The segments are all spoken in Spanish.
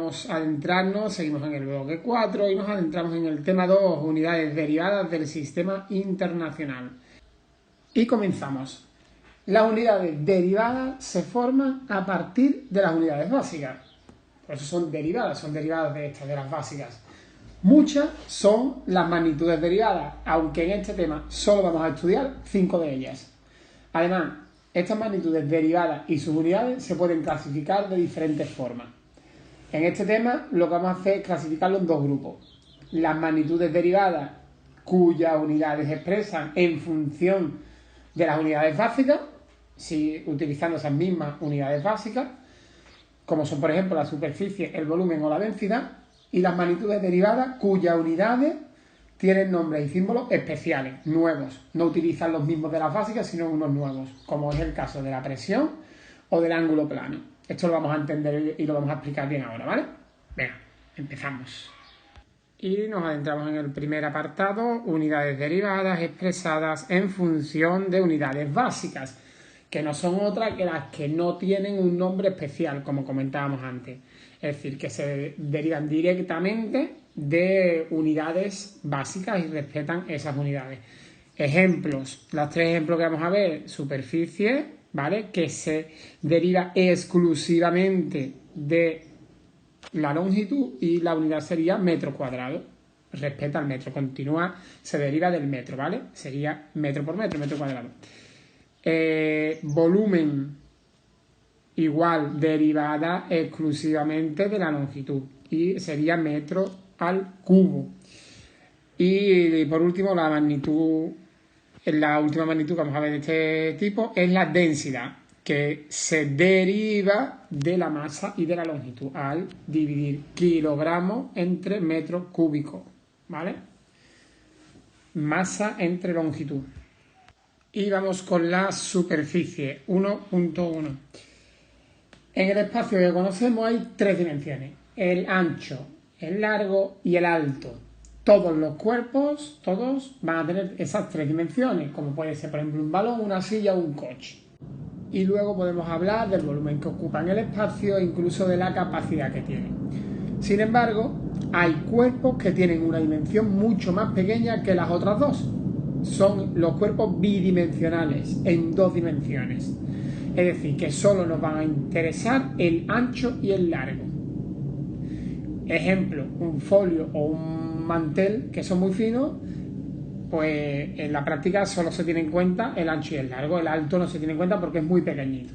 vamos a adentrarnos, seguimos en el bloque 4 y nos adentramos en el tema 2, unidades derivadas del sistema internacional. Y comenzamos. Las unidades derivadas se forman a partir de las unidades básicas. Por eso son derivadas de estas, de las básicas. Muchas son las magnitudes derivadas, aunque en este tema solo vamos a estudiar 5 de ellas. Además, estas magnitudes derivadas y sus unidades se pueden clasificar de diferentes formas. En este tema lo que vamos a hacer es clasificarlo en dos grupos. Las magnitudes derivadas cuyas unidades se expresan en función de las unidades básicas, utilizando esas mismas unidades básicas, como son por ejemplo la superficie, el volumen o la densidad, y las magnitudes derivadas cuyas unidades tienen nombres y símbolos especiales, nuevos. No utilizan los mismos de las básicas, sino unos nuevos, como es el caso de la presión o del ángulo plano. Esto lo vamos a entender y lo vamos a explicar bien ahora, ¿vale? Venga, empezamos. Y nos adentramos en el primer apartado, unidades derivadas expresadas en función de unidades básicas, que no son otras que las que no tienen un nombre especial, como comentábamos antes. Es decir, que se derivan directamente de unidades básicas y respetan esas unidades. Ejemplos, los 3 ejemplos que vamos a ver: superficie, ¿vale?, que se deriva exclusivamente de la longitud, y la unidad sería metro cuadrado. Respeta el metro, continúa, se deriva del metro, ¿vale? Sería metro por metro, metro cuadrado. Volumen, igual, derivada exclusivamente de la longitud, y sería metro al cubo. Y por último, la magnitud, la última magnitud que vamos a ver de este tipo es la densidad, que se deriva de la masa y de la longitud al dividir kilogramos entre metros cúbicos, ¿vale? Masa entre longitud. Y vamos con la superficie 1.1. En el espacio que conocemos hay 3 dimensiones: el ancho, el largo y el alto. Todos los cuerpos, todos van a tener esas 3 dimensiones, como puede ser por ejemplo un balón, una silla o un coche. Y luego podemos hablar del volumen que ocupa en el espacio e incluso de la capacidad que tiene. Sin embargo, hay cuerpos que tienen una dimensión mucho más pequeña que las otras dos. Son los cuerpos bidimensionales, en 2 dimensiones. Es decir, que solo nos van a interesar el ancho y el largo. Ejemplo, un folio o un mantel, que son muy finos, pues en la práctica solo se tiene en cuenta el ancho y el largo. El alto no se tiene en cuenta porque es muy pequeñito.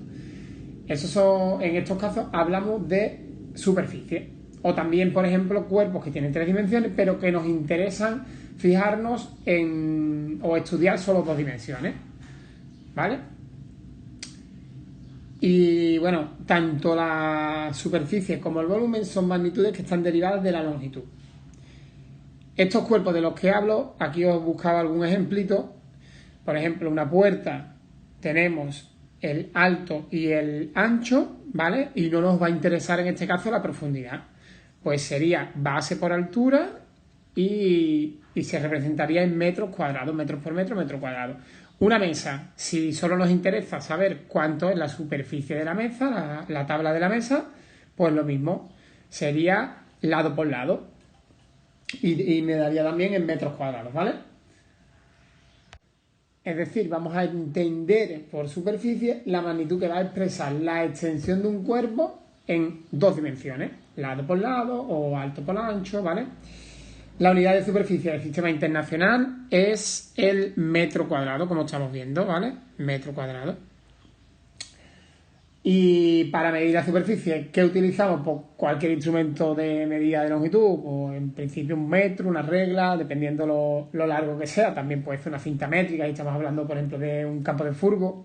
En estos casos hablamos de superficie. O también, por ejemplo, cuerpos que tienen 3 dimensiones, pero que nos interesan fijarnos en o estudiar solo 2 dimensiones, ¿vale? Y bueno, tanto la superficie como el volumen son magnitudes que están derivadas de la longitud. Estos cuerpos de los que hablo, aquí os buscaba algún ejemplito. Por ejemplo, una puerta, tenemos el alto y el ancho, ¿vale? Y no nos va a interesar en este caso la profundidad. Pues sería base por altura y se representaría en metros cuadrados, metros por metro, metro cuadrado. Una mesa, si solo nos interesa saber cuánto es la superficie de la mesa, la tabla de la mesa, pues lo mismo, sería lado por lado. Y me daría también en metros cuadrados, ¿vale? Es decir, vamos a entender por superficie la magnitud que va a expresar la extensión de un cuerpo en 2 dimensiones, lado por lado o alto por ancho, ¿vale? La unidad de superficie del sistema internacional es el metro cuadrado, como estamos viendo, ¿vale? Metro cuadrado. Y para medir la superficie, ¿qué utilizamos? Pues cualquier instrumento de medida de longitud, pues en principio un metro, una regla, dependiendo lo largo que sea. También puede ser una cinta métrica, y estamos hablando, por ejemplo, de un campo de fútbol.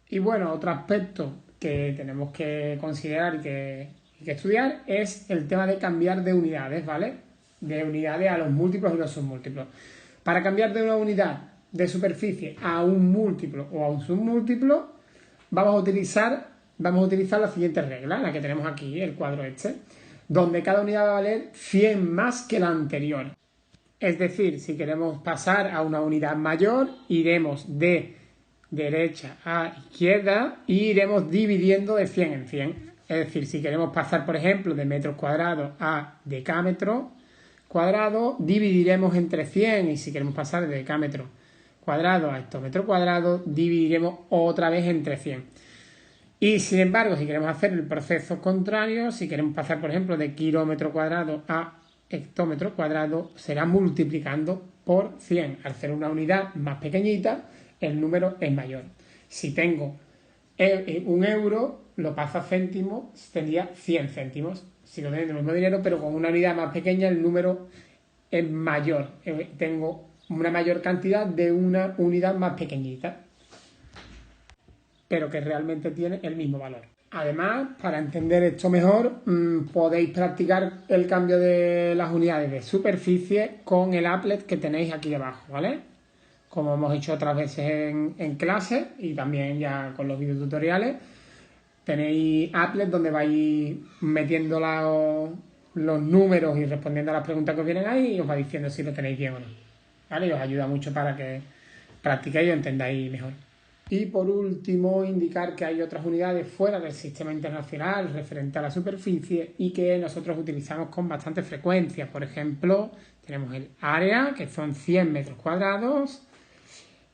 Y bueno, otro aspecto que tenemos que considerar y que estudiar es el tema de cambiar de unidades, ¿vale? De unidades a los múltiplos y los submúltiplos. Para cambiar de una unidad de superficie a un múltiplo o a un submúltiplo, vamos a utilizar la siguiente regla, la que tenemos aquí, el cuadro este, donde cada unidad va a valer 100 más que la anterior. Es decir, si queremos pasar a una unidad mayor, iremos de derecha a izquierda y iremos dividiendo de 100 en 100. Es decir, si queremos pasar, por ejemplo, de metros cuadrados a decámetros cuadrados, dividiremos entre 100, y si queremos pasar de decámetros cuadrados a hectómetros cuadrados, dividiremos otra vez entre 100. Y sin embargo, si queremos hacer el proceso contrario, si queremos pasar, por ejemplo, de kilómetro cuadrado a hectómetro cuadrado, será multiplicando por 100. Al ser una unidad más pequeñita, el número es mayor. Si tengo un euro, lo paso a céntimos, tendría 100 céntimos. Sigo teniendo el mismo dinero, pero con una unidad más pequeña el número es mayor. Tengo una mayor cantidad de una unidad más pequeñita, pero que realmente tiene el mismo valor. Además, para entender esto mejor, podéis practicar el cambio de las unidades de superficie con el applet que tenéis aquí debajo, ¿vale? Como hemos hecho otras veces en clase y también ya con los videotutoriales, tenéis applet donde vais metiendo los números y respondiendo a las preguntas que os vienen ahí, y os va diciendo si lo tenéis bien o no, ¿vale? Y os ayuda mucho para que practiquéis y entendáis mejor. Y por último, indicar que hay otras unidades fuera del sistema internacional referente a la superficie y que nosotros utilizamos con bastante frecuencia. Por ejemplo, tenemos el área, que son 100 metros cuadrados,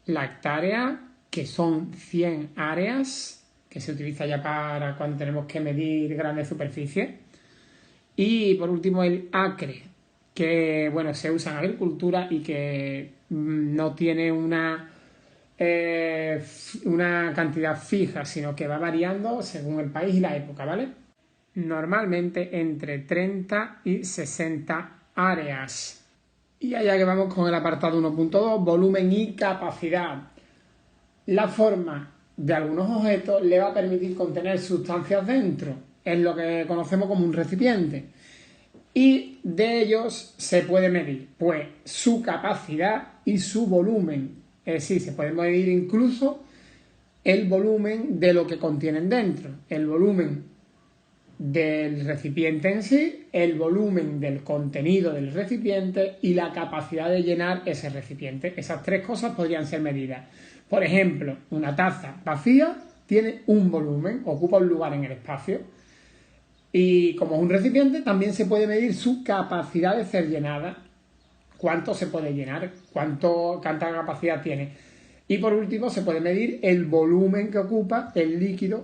la hectárea, que son 100 áreas, que se utiliza ya para cuando tenemos que medir grandes superficies. Y por último, el acre, que bueno, se usa en agricultura y que no tiene una cantidad fija, sino que va variando según el país y la época, ¿vale? Normalmente entre 30 y 60 áreas. Y allá que vamos con el apartado 1.2, volumen y capacidad. La forma de algunos objetos le va a permitir contener sustancias dentro, es lo que conocemos como un recipiente. Y de ellos se puede medir, pues, su capacidad y su volumen. Es decir, se puede medir incluso el volumen de lo que contienen dentro, el volumen del recipiente en sí, el volumen del contenido del recipiente y la capacidad de llenar ese recipiente. Esas tres cosas podrían ser medidas. Por ejemplo, una taza vacía tiene un volumen, ocupa un lugar en el espacio. Y como es un recipiente, también se puede medir su capacidad de ser llenada. Cuánto se puede llenar, cuánta capacidad tiene. Y por último, se puede medir el volumen que ocupa el líquido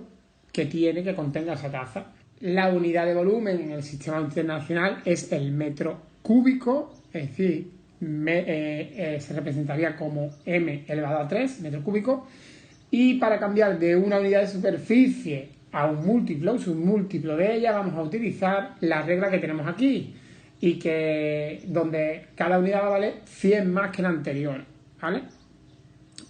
que tiene, que contenga esa taza. La unidad de volumen en el sistema internacional es el metro cúbico, es decir, se representaría como m elevado a 3 metros cúbicos. Y para cambiar de una unidad de superficie a un múltiplo, submúltiplo de ella, vamos a utilizar la regla que tenemos aquí, y que donde cada unidad va a valer 100 más que la anterior, ¿vale?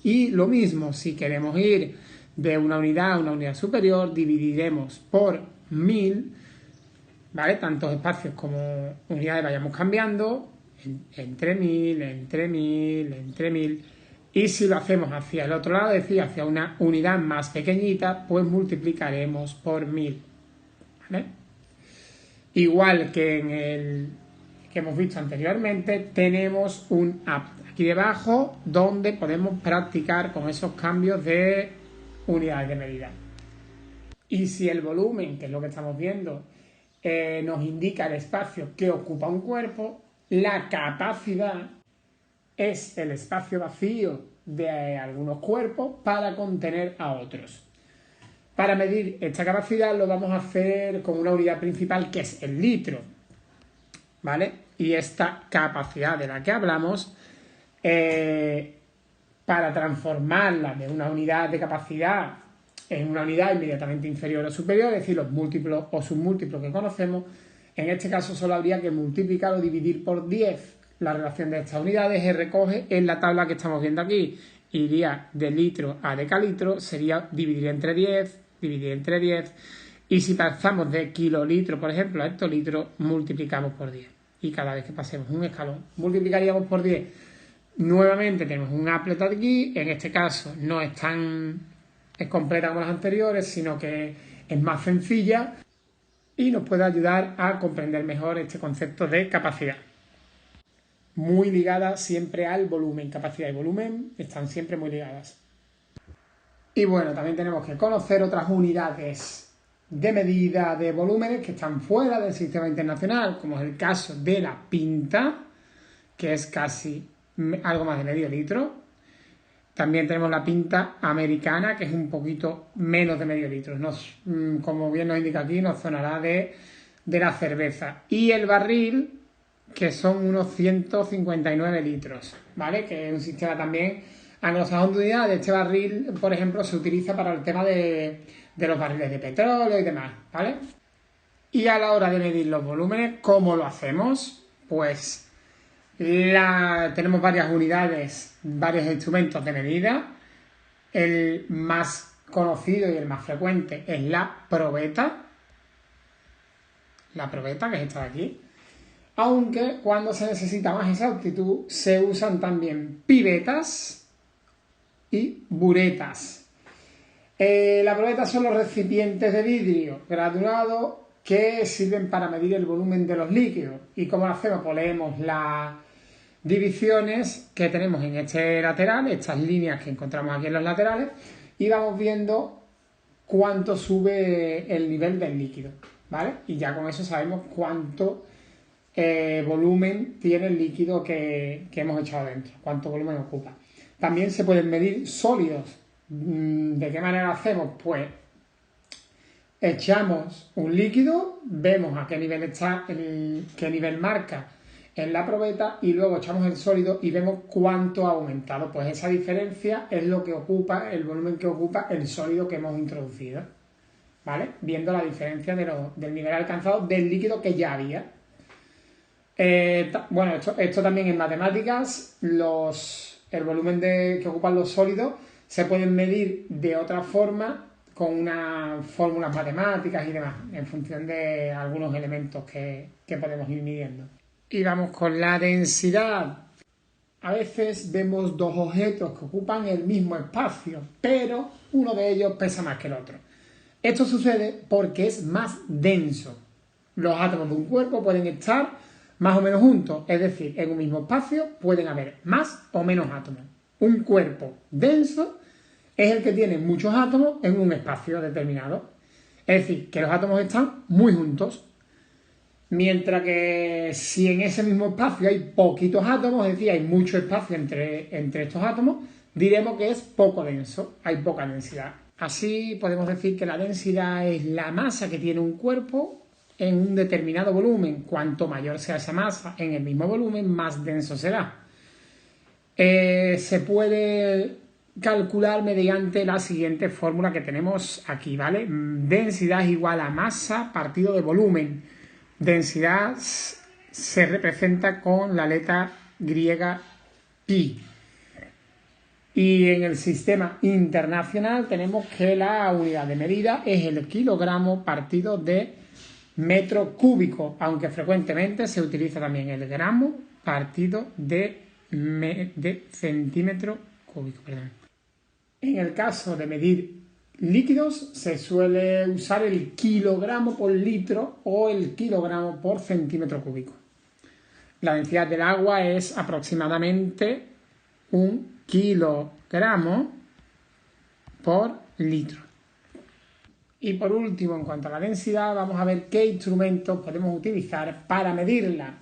Y lo mismo, si queremos ir de una unidad a una unidad superior, dividiremos por 1000, ¿vale? Tantos espacios como unidades vayamos cambiando, entre 1000, entre 1000, entre 1000. Y si lo hacemos hacia el otro lado, es decir, hacia una unidad más pequeñita, pues multiplicaremos por 1000, ¿vale? Igual que en el que hemos visto anteriormente, tenemos un app aquí debajo donde podemos practicar con esos cambios de unidades de medida. Y si el volumen, que es lo que estamos viendo, nos indica el espacio que ocupa un cuerpo, la capacidad es el espacio vacío de algunos cuerpos para contener a otros. Para medir esta capacidad lo vamos a hacer con una unidad principal que es el litro, ¿vale? Y esta capacidad de la que hablamos, para transformarla de una unidad de capacidad en una unidad inmediatamente inferior o superior, es decir, los múltiplos o submúltiplos que conocemos, en este caso solo habría que multiplicar o dividir por 10. La relación de estas unidades se recoge en la tabla que estamos viendo aquí. Iría de litro a decalitro, sería dividir entre 10, dividir entre 10. Y si pasamos de kilolitro, por ejemplo, a hectolitro, multiplicamos por 10. Y cada vez que pasemos un escalón, multiplicaríamos por 10. Nuevamente tenemos un applet aquí. En este caso no es completa como las anteriores, sino que es más sencilla y nos puede ayudar a comprender mejor este concepto de capacidad. Muy ligada siempre al volumen. Capacidad y volumen están siempre muy ligadas. Y bueno, también tenemos que conocer otras unidades de medida de volúmenes que están fuera del sistema internacional, como es el caso de la pinta, que es casi algo más de medio litro. También tenemos la pinta americana, que es un poquito menos de medio litro. Como bien nos indica aquí, nos sonará de la cerveza. Y el barril, que son unos 159 litros, ¿vale? Que es un sistema también anglosajón de unidades. Este barril, por ejemplo, se utiliza para el tema de los barriles de petróleo y demás, ¿vale? Y a la hora de medir los volúmenes, ¿cómo lo hacemos? Pues tenemos varias unidades, varios instrumentos de medida. El más conocido y el más frecuente es la probeta. La probeta, que es esta de aquí. Aunque cuando se necesita más exactitud, se usan también pibetas y buretas. Las probetas son los recipientes de vidrio granulado que sirven para medir el volumen de los líquidos. ¿Y cómo lo hacemos? Pues leemos las divisiones que tenemos en este lateral, estas líneas que encontramos aquí en los laterales, y vamos viendo cuánto sube el nivel del líquido, ¿vale? Y ya con eso sabemos cuánto volumen tiene el líquido que hemos echado dentro, cuánto volumen ocupa. También se pueden medir sólidos. ¿De qué manera hacemos? Pues echamos un líquido, vemos a qué nivel está, qué nivel marca en la probeta, y luego echamos el sólido y vemos cuánto ha aumentado. Pues esa diferencia es lo que ocupa, el volumen que ocupa el sólido que hemos introducido, ¿vale? Viendo la diferencia del nivel alcanzado del líquido que ya había. Bueno, esto también en matemáticas, el volumen que ocupan los sólidos se pueden medir de otra forma con unas fórmulas matemáticas y demás, en función de algunos elementos que podemos ir midiendo. Y vamos con la densidad. A veces vemos dos objetos que ocupan el mismo espacio, pero uno de ellos pesa más que el otro. Esto sucede porque es más denso. Los átomos de un cuerpo pueden estar más o menos juntos, es decir, en un mismo espacio pueden haber más o menos átomos. Un cuerpo denso es el que tiene muchos átomos en un espacio determinado. Es decir, que los átomos están muy juntos. Mientras que si en ese mismo espacio hay poquitos átomos, es decir, hay mucho espacio entre estos átomos, diremos que es poco denso, hay poca densidad. Así podemos decir que la densidad es la masa que tiene un cuerpo en un determinado volumen. Cuanto mayor sea esa masa en el mismo volumen, más denso será. Se puede calcular mediante la siguiente fórmula que tenemos aquí, ¿vale? Densidad es igual a masa partido de volumen. Densidad se representa con la letra griega pi. Y en el sistema internacional tenemos que la unidad de medida es el kilogramo partido de metro cúbico, aunque frecuentemente se utiliza también el gramo partido de centímetro cúbico. Perdón. En el caso de medir líquidos se suele usar el kilogramo por litro o el kilogramo por centímetro cúbico. La densidad del agua es aproximadamente 1 kilogramo por litro. Y por último, en cuanto a la densidad, vamos a ver qué instrumentos podemos utilizar para medirla.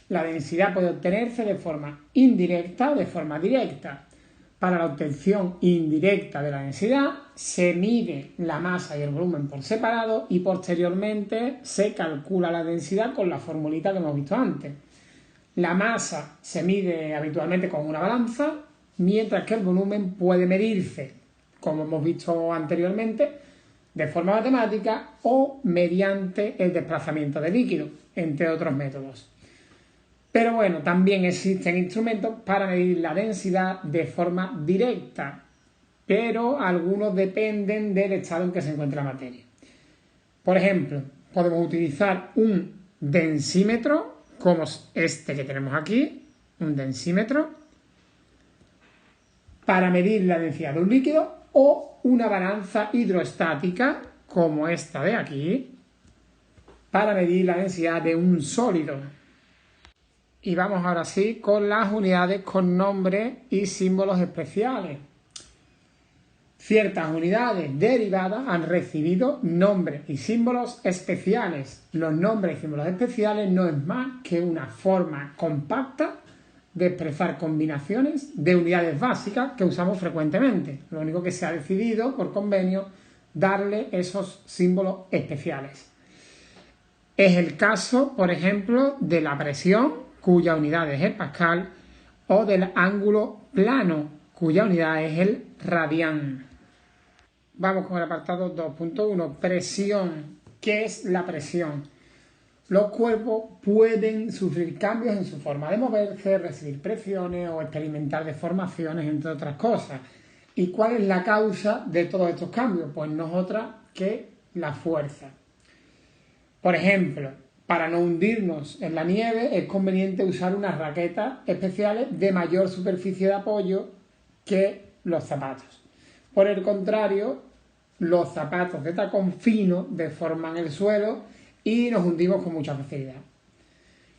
La densidad puede obtenerse de forma indirecta o de forma directa. Para la obtención indirecta de la densidad, se mide la masa y el volumen por separado y posteriormente se calcula la densidad con la formulita que hemos visto antes. La masa se mide habitualmente con una balanza, mientras que el volumen puede medirse, como hemos visto anteriormente, de forma matemática o mediante el desplazamiento de líquido, entre otros métodos. Pero bueno, también existen instrumentos para medir la densidad de forma directa, pero algunos dependen del estado en que se encuentra la materia. Por ejemplo, podemos utilizar un densímetro, como este que tenemos aquí, un densímetro, para medir la densidad de un líquido, o una balanza hidrostática, como esta de aquí, para medir la densidad de un sólido. Y vamos ahora sí con las unidades con nombres y símbolos especiales. Ciertas unidades derivadas han recibido nombres y símbolos especiales. Los nombres y símbolos especiales no es más que una forma compacta de expresar combinaciones de unidades básicas que usamos frecuentemente. Lo único que se ha decidido por convenio darle esos símbolos especiales. Es el caso, por ejemplo, de la presión, cuya unidad es el pascal, o del ángulo plano, cuya unidad es el radián. Vamos con el apartado 2.1, presión. ¿Qué es la presión? Los cuerpos pueden sufrir cambios en su forma de moverse, recibir presiones o experimentar deformaciones, entre otras cosas. ¿Y cuál es la causa de todos estos cambios? Pues no es otra que la fuerza. Por ejemplo, para no hundirnos en la nieve es conveniente usar unas raquetas especiales de mayor superficie de apoyo que los zapatos. Por el contrario, los zapatos de tacón fino deforman el suelo y nos hundimos con mucha facilidad.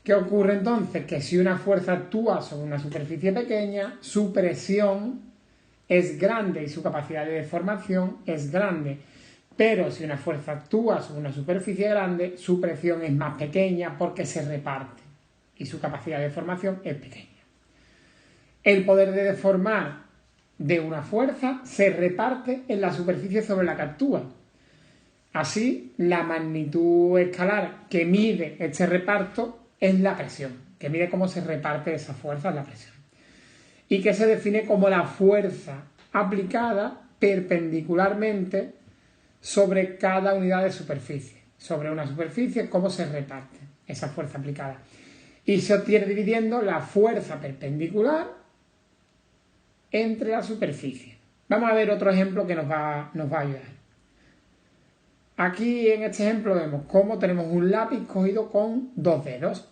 ¿Qué ocurre entonces? Que si una fuerza actúa sobre una superficie pequeña, su presión es grande y su capacidad de deformación es grande. Pero si una fuerza actúa sobre una superficie grande, su presión es más pequeña porque se reparte y su capacidad de deformación es pequeña. El poder de deformar de una fuerza se reparte en la superficie sobre la que actúa. Así, la magnitud escalar que mide este reparto es la presión, que mide cómo se reparte esa fuerza en la presión. Y que se define como la fuerza aplicada perpendicularmente sobre cada unidad de superficie. Sobre una superficie, cómo se reparte esa fuerza aplicada. Y se obtiene dividiendo la fuerza perpendicular entre la superficie. Vamos a ver otro ejemplo que nos va a ayudar. Aquí en este ejemplo vemos cómo tenemos un lápiz cogido con dos dedos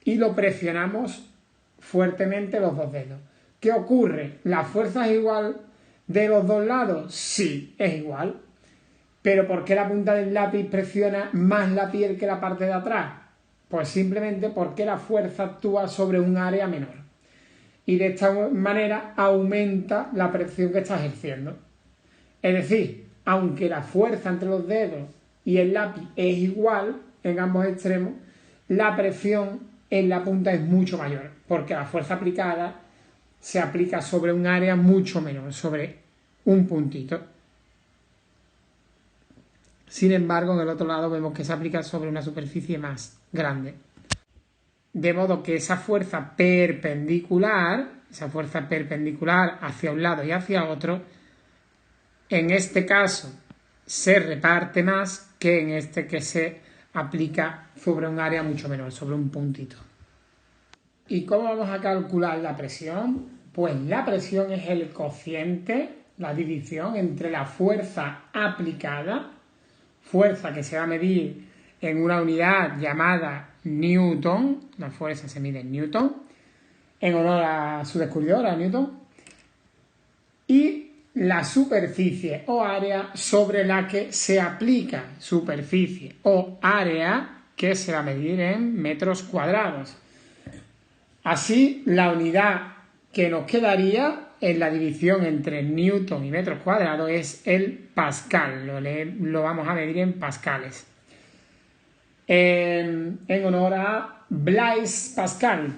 y lo presionamos fuertemente los dos dedos. ¿Qué ocurre? ¿La fuerza es igual de los dos lados? Sí, es igual. ¿Pero por qué la punta del lápiz presiona más la piel que la parte de atrás? Pues simplemente porque la fuerza actúa sobre un área menor. Y de esta manera aumenta la presión que está ejerciendo. Es decir, aunque la fuerza entre los dedos y el lápiz es igual en ambos extremos, la presión en la punta es mucho mayor, porque la fuerza aplicada se aplica sobre un área mucho menor, sobre un puntito. Sin embargo, en el otro lado vemos que se aplica sobre una superficie más grande. De modo que esa fuerza perpendicular hacia un lado y hacia otro, en este caso se reparte más que en este que se aplica sobre un área mucho menor, sobre un puntito. ¿Y cómo vamos a calcular la presión? Pues la presión es el cociente, la división entre la fuerza aplicada, fuerza que se va a medir en una unidad llamada Newton, la fuerza se mide en Newton, en honor a su descubridor, a Newton, y la superficie o área sobre la que se aplica, superficie o área que se va a medir en metros cuadrados. Así, la unidad que nos quedaría en la división entre Newton y metros cuadrados es el pascal, lo vamos a medir en pascales. En honor a Blaise Pascal.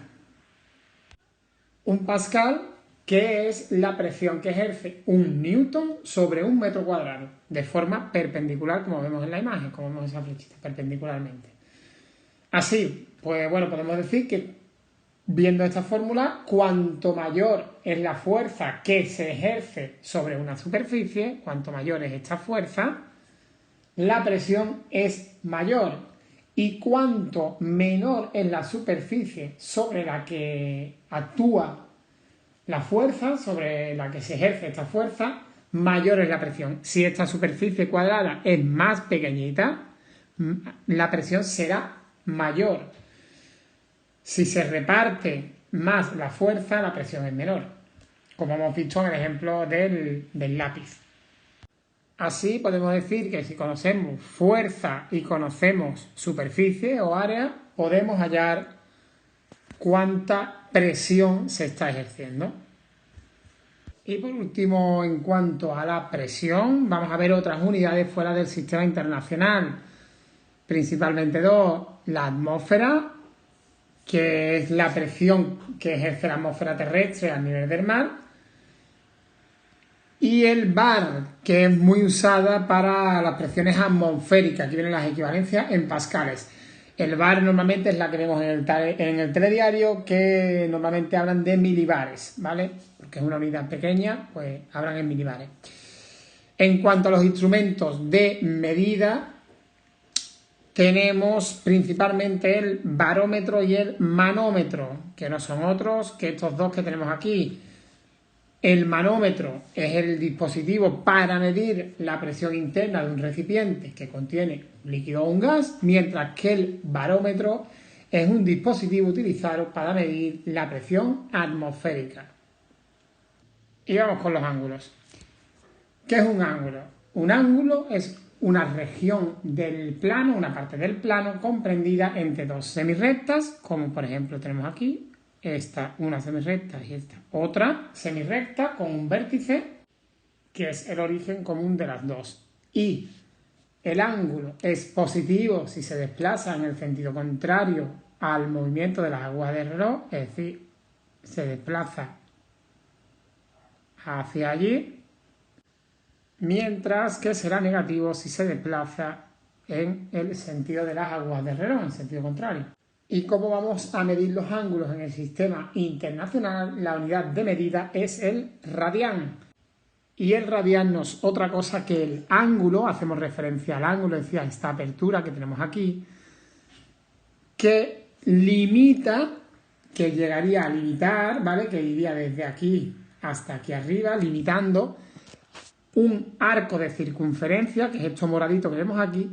Un pascal que es la presión que ejerce un newton sobre un metro cuadrado, de forma perpendicular, como vemos en la imagen, como vemos esa flechita, perpendicularmente. Así, pues bueno, podemos decir que viendo esta fórmula, cuanto mayor es la fuerza que se ejerce sobre una superficie, cuanto mayor es esta fuerza, la presión es mayor. Y cuanto menor es la superficie sobre la que actúa la fuerza, sobre la que se ejerce esta fuerza, mayor es la presión. Si esta superficie cuadrada es más pequeñita, la presión será mayor. Si se reparte más la fuerza, la presión es menor, como hemos visto en el ejemplo del lápiz. Así podemos decir que si conocemos fuerza y conocemos superficie o área, podemos hallar cuánta presión se está ejerciendo. Y por último, en cuanto a la presión, vamos a ver otras unidades fuera del sistema internacional. Principalmente dos: la atmósfera, que es la presión que ejerce la atmósfera terrestre al nivel del mar, y el bar, que es muy usada para las presiones atmosféricas. Aquí vienen las equivalencias en pascales. El bar normalmente es la que vemos en el telediario, que normalmente hablan de milibares, ¿vale? Porque es una unidad pequeña, pues hablan en milibares. En cuanto a los instrumentos de medida, tenemos principalmente el barómetro y el manómetro, que no son otros que estos dos que tenemos aquí. El manómetro es el dispositivo para medir la presión interna de un recipiente que contiene un líquido o un gas, mientras que el barómetro es un dispositivo utilizado para medir la presión atmosférica. Y vamos con los ángulos. ¿Qué es un ángulo? Un ángulo es una región del plano, una parte del plano comprendida entre dos semirrectas, como por ejemplo tenemos aquí. Esta una semirrecta y esta otra semirrecta con un vértice que es el origen común de las dos. Y el ángulo es positivo si se desplaza en el sentido contrario al movimiento de las agujas del reloj, es decir, se desplaza hacia allí, mientras que será negativo si se desplaza en el sentido de las agujas del reloj, en sentido contrario. ¿Y cómo vamos a medir los ángulos en el sistema internacional? La unidad de medida es el radián. Y el radián no es otra cosa que el ángulo, hacemos referencia al ángulo, decía, esta apertura que tenemos aquí, que limita, que llegaría a limitar, ¿vale? Que iría desde aquí hasta aquí arriba, limitando un arco de circunferencia, que es esto moradito que vemos aquí,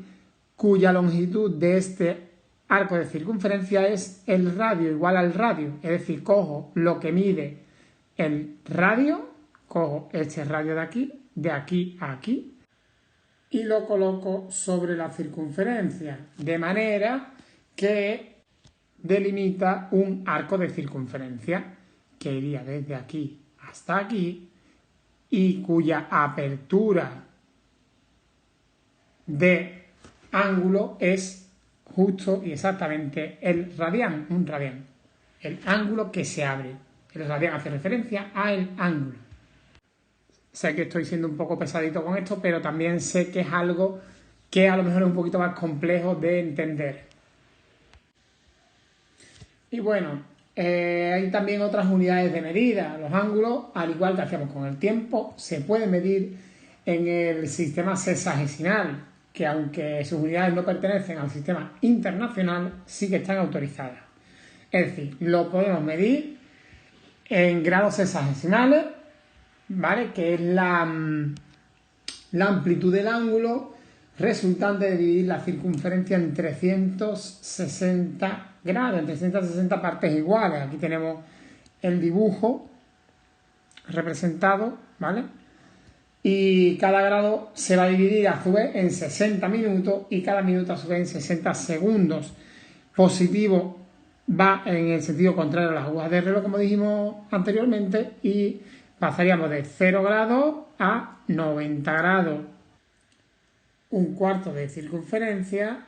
cuya longitud de este arco de circunferencia es el radio igual al radio, es decir, cojo lo que mide el radio, cojo este radio de aquí a aquí, y lo coloco sobre la circunferencia, de manera que delimita un arco de circunferencia que iría desde aquí hasta aquí y cuya apertura de ángulo es justo y exactamente el radián, un radián, el ángulo que se abre. El radián hace referencia al ángulo. Sé que estoy siendo un poco pesadito con esto, pero también sé que es algo que a lo mejor es un poquito más complejo de entender. Y bueno, hay también otras unidades de medida. Los ángulos, al igual que hacíamos con el tiempo, se pueden medir en el sistema sexagesimal, que aunque sus unidades no pertenecen al sistema internacional, sí que están autorizadas. Es decir, lo podemos medir en grados sexagesimales, ¿vale? Que es la amplitud del ángulo resultante de dividir la circunferencia en 360 grados, en 360 partes iguales. Aquí tenemos el dibujo representado, ¿vale? Y cada grado se va a dividir a su vez en 60 minutos y cada minuto a su vez en 60 segundos. Positivo va en el sentido contrario a las agujas de reloj, como dijimos anteriormente, y pasaríamos de 0 grados a 90 grados. Un cuarto de circunferencia,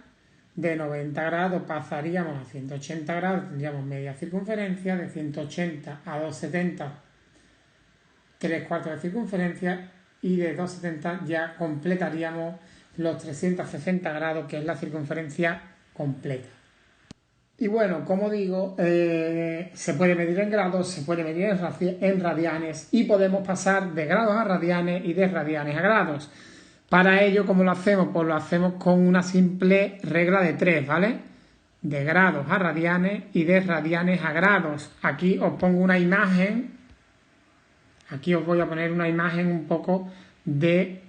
de 90 grados pasaríamos a 180 grados, tendríamos media circunferencia, de 180 a 270, 3 cuartos de circunferencia, y de 270 ya completaríamos los 360 grados, que es la circunferencia completa. Y bueno, como digo, se puede medir en grados, se puede medir en radianes, y podemos pasar de grados a radianes y de radianes a grados. Para ello, ¿cómo lo hacemos? Pues lo hacemos con una simple regla de 3, ¿vale? De grados a radianes y de radianes a grados. Aquí os pongo una imagen. Aquí os voy a poner una imagen un poco de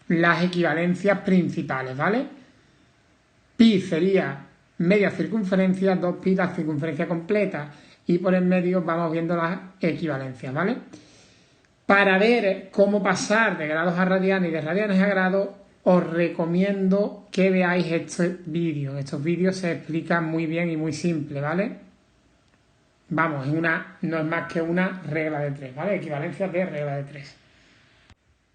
las equivalencias principales, ¿vale? Pi sería media circunferencia, 2pi la circunferencia completa, y por el medio vamos viendo las equivalencias, ¿vale? Para ver cómo pasar de grados a radianes y de radianes a grados, os recomiendo que veáis este vídeo. Estos vídeos se explican muy bien y muy simple, ¿vale? Vamos, no es más que una regla de 3, ¿vale? Equivalencia de regla de 3.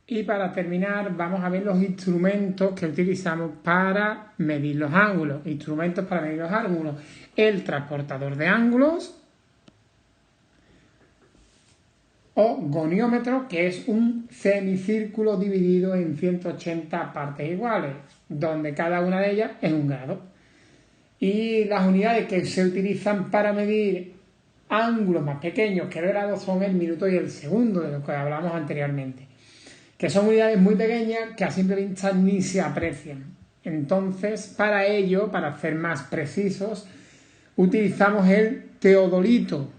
Y para terminar, vamos a ver los instrumentos que utilizamos para medir los ángulos. Instrumentos para medir los ángulos. El transportador de ángulos o goniómetro, que es un semicírculo dividido en 180 partes iguales, donde cada una de ellas es un grado. Y las unidades que se utilizan para medir ángulos más pequeños que el grado son el minuto y el segundo, de lo que hablamos anteriormente, que son unidades muy pequeñas que a simple vista ni se aprecian. Entonces, para ello, para ser más precisos, utilizamos el teodolito.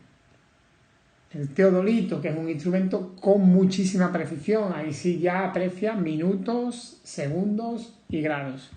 El teodolito, que es un instrumento con muchísima precisión. Ahí sí ya aprecia minutos, segundos y grados.